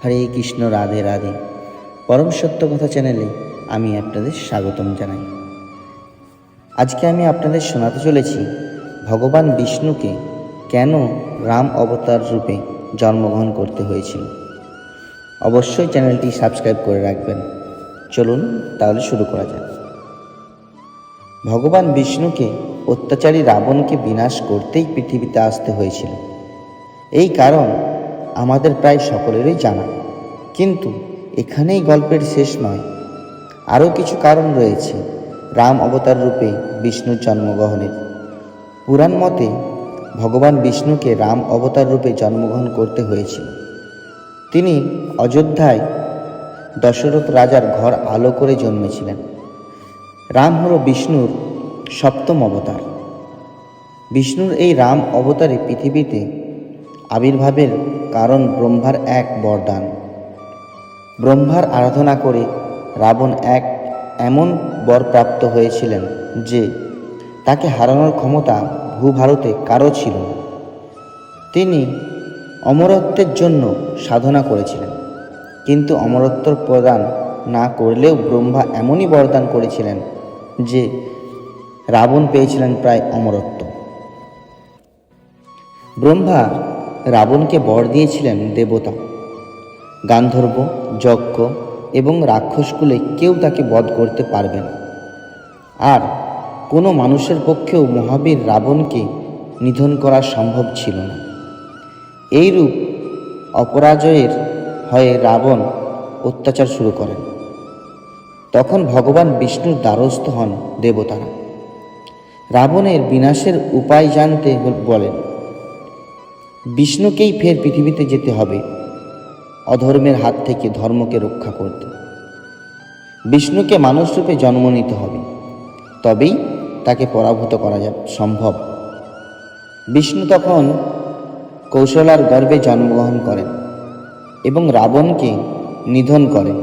হরে কৃষ্ণ, রাধে রাধে। পরম সত্য কথা চ্যানেলে আমি আপনাদের স্বাগতম জানাই। আজকে আমি আপনাদের শোনাতে চলেছি ভগবান বিষ্ণুকে কেন রাম অবতার রূপে জন্মগ্রহণ করতে হয়েছিল। অবশ্যই চ্যানেলটি সাবস্ক্রাইব করে রাখবেন। চলুন তাহলে শুরু করা যাক। ভগবান বিষ্ণুকে অত্যাচারী রাবণকে বিনাশ করতেই পৃথিবীতে আসতে হয়েছিল। এই কারণ আমাদের প্রায় সকলেরই জানা, কিন্তু এখানেই গল্পের শেষ নয়। আরও কিছু কারণ রয়েছে রাম অবতার রূপে বিষ্ণুর জন্মগ্রহণের। পুরাণ মতে ভগবান বিষ্ণুকে রাম অবতার রূপে জন্মগ্রহণ করতে হয়েছিল। তিনি অযোধ্যায় দশরথ রাজার ঘর আলো করে জন্মেছিলেন। রাম হল বিষ্ণুর সপ্তম অবতার। বিষ্ণুর এই রাম অবতারে পৃথিবীতে আবির্ভাবের কারণ ব্রহ্মার এক বরদান। ব্রহ্মার আরাধনা করে রাবণ এমন বর প্রাপ্ত হয়েছিলেন যে তাকে হারানোর ক্ষমতা ভূভারতে কারও ছিল না। তিনি অমরত্বের জন্য সাধনা করেছিলেন, কিন্তু অমরত্ব প্রদান না করলেও ব্রহ্মা এমনই বরদান করেছিলেন যে রাবণ পেয়েছিলেন প্রায় অমরত্ব। ব্রহ্মা রাবণকে বর দিয়েছিলেন দেবতা, গান্ধর্ব, যজ্ঞ এবং রাক্ষসকুলে কেউ তাকে বধ করতে পারবে না। আর কোনো মানুষের পক্ষেও মহাবীর রাবণকে নিধন করা সম্ভব ছিল না। এইরূপ অপরাজয়ের হয়ে রাবণ অত্যাচার শুরু করেন। তখন ভগবান বিষ্ণুর দ্বারস্থ হন দেবতারা। রাবণের বিনাশের উপায় জানতে বলেন। বিষ্ণুকেই ফের পৃথিবীতে যেতে হবে অধর্মের হাত থেকে ধর্মকে রক্ষা করতে। বিষ্ণুকে মানুষ রূপে জন্ম নিতে হবে, তবেই তাকে পরাভূত করা সম্ভব। বিষ্ণু তখন কৌশলার গর্ভে জন্মগ্রহণ করেন এবং রাবণকে নিধন করেন।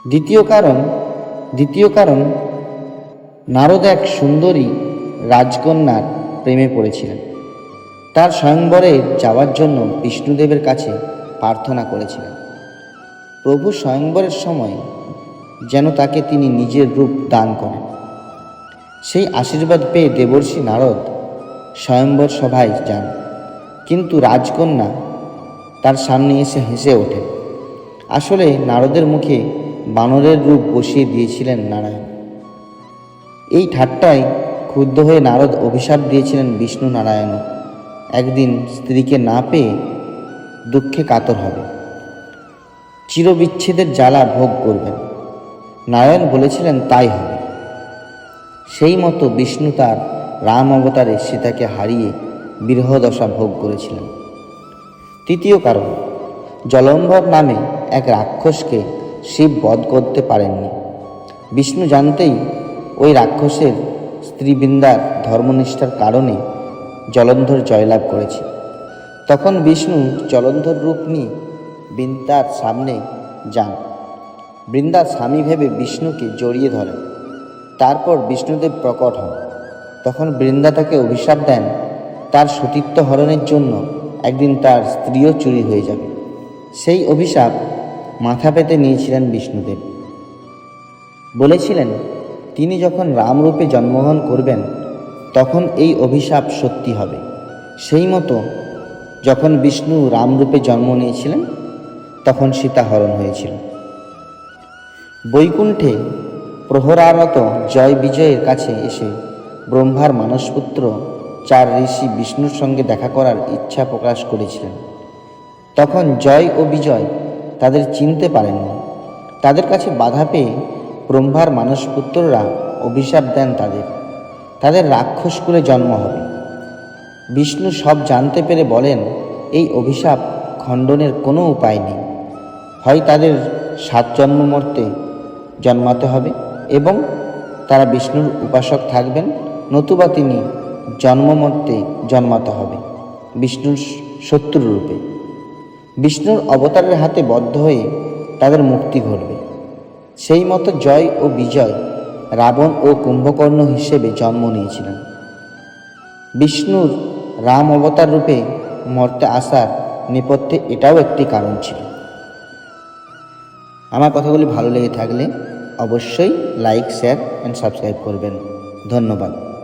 দ্বিতীয় কারণ নারদ এক সুন্দরী রাজকন্যার প্রেমে পড়েছিলেন। তার স্বয়ংবরে যাওয়ার জন্য বিষ্ণুদেবের কাছে প্রার্থনা করেছিলেন। প্রভু স্বয়ংবরের সময় যেন তাকে তিনি নিজের রূপ দান করেন। সেই আশীর্বাদ পেয়ে দেবর্ষি নারদ স্বয়ংবর সভায় যান, কিন্তু রাজকন্যা তার সামনে এসে হেসে ওঠেন। আসলে নারদের মুখে বানরের রূপ বসিয়ে দিয়েছিলেন নারায়ণ। এই ঠাট্টায় ক্ষুব্ধ হয়ে নারদ অভিশাপ দিয়েছিলেন বিষ্ণু নারায়ণ একদিন স্ত্রীকে না পেয়ে দুঃখে কাতর হবে, চিরবিচ্ছেদের জ্বালা ভোগ করবেন। নারায়ণ বলেছিলেন তাই হবে। সেই মতো বিষ্ণু তার রাম অবতারে সীতাকে হারিয়ে বিরহ দশা ভোগ করেছিলেন। তৃতীয় কারণ, জলম্বর নামে এক রাক্ষসকে শিব বধ করতে পারেননি। বিষ্ণু জানতেই ওই রাক্ষসের স্ত্রী বৃন্দার ধর্মনিষ্ঠার কারণে জলন্ধর জয়লাভ করেছে। তখন বিষ্ণু জলন্ধর রূপ নিয়ে বৃন্দার সামনে যান। বৃন্দার স্বামী ভেবে বিষ্ণুকে জড়িয়ে ধরেন। তারপর বিষ্ণুদেব প্রকট হন। তখন বৃন্দা তাকে অভিশাপ দেন তার সতীত্ব হরণের জন্য একদিন তার স্ত্রীও চুরি হয়ে যাবে। সেই অভিশাপ মাথা পেতে নিয়েছিলেন বিষ্ণুদেব। বলেছিলেন তিনি যখন রামরূপে জন্মগ্রহণ করবেন তখন এই অভিশাপ সত্যি হবে। সেই মতো যখন বিষ্ণু রামরূপে জন্ম নিয়েছিলেন তখন সীতা হরণ হয়েছিল। বৈকুণ্ঠে প্রহরারত জয় বিজয়ের কাছে এসে ব্রহ্মার মানসপুত্র 4 ঋষি বিষ্ণুর সঙ্গে দেখা করার ইচ্ছা প্রকাশ করেছিলেন। তখন জয় ও বিজয় তাদের চিনতে পারেননি। তাদের কাছে বাধা পেয়ে ব্রহ্মার মানসপুত্ররা অভিশাপ দেন তাদের রাক্ষসকুলে জন্ম হবে। বিষ্ণু সব জানতে পেরে বলেন এই অভিশাপ খণ্ডনের কোনো উপায় নেই। হয় তাদের 7 জন্ম মর্তে জন্মাতে হবে এবং তারা বিষ্ণুর উপাসক থাকবেন, নতুবা তিনি জন্মমর্তে জন্মাতে হবে বিষ্ণুর শত্রু রূপে। বিষ্ণুর অবতারের হাতে বদ্ধ হয়ে তাদের মুক্তি ঘটবে। সেই মতো জয় ও বিজয় রাবণ ও কুম্ভকর্ণ হিসেবে জন্ম নিয়েছিলেন। বিষ্ণুর রাম অবতার রূপে মর্তে আসার নেপথ্যে এটাও একটি কারণ ছিল। আমার কথাগুলি ভালো লেগে থাকলে অবশ্যই লাইক, শেয়ার অ্যান্ড সাবস্ক্রাইব করবেন। ধন্যবাদ।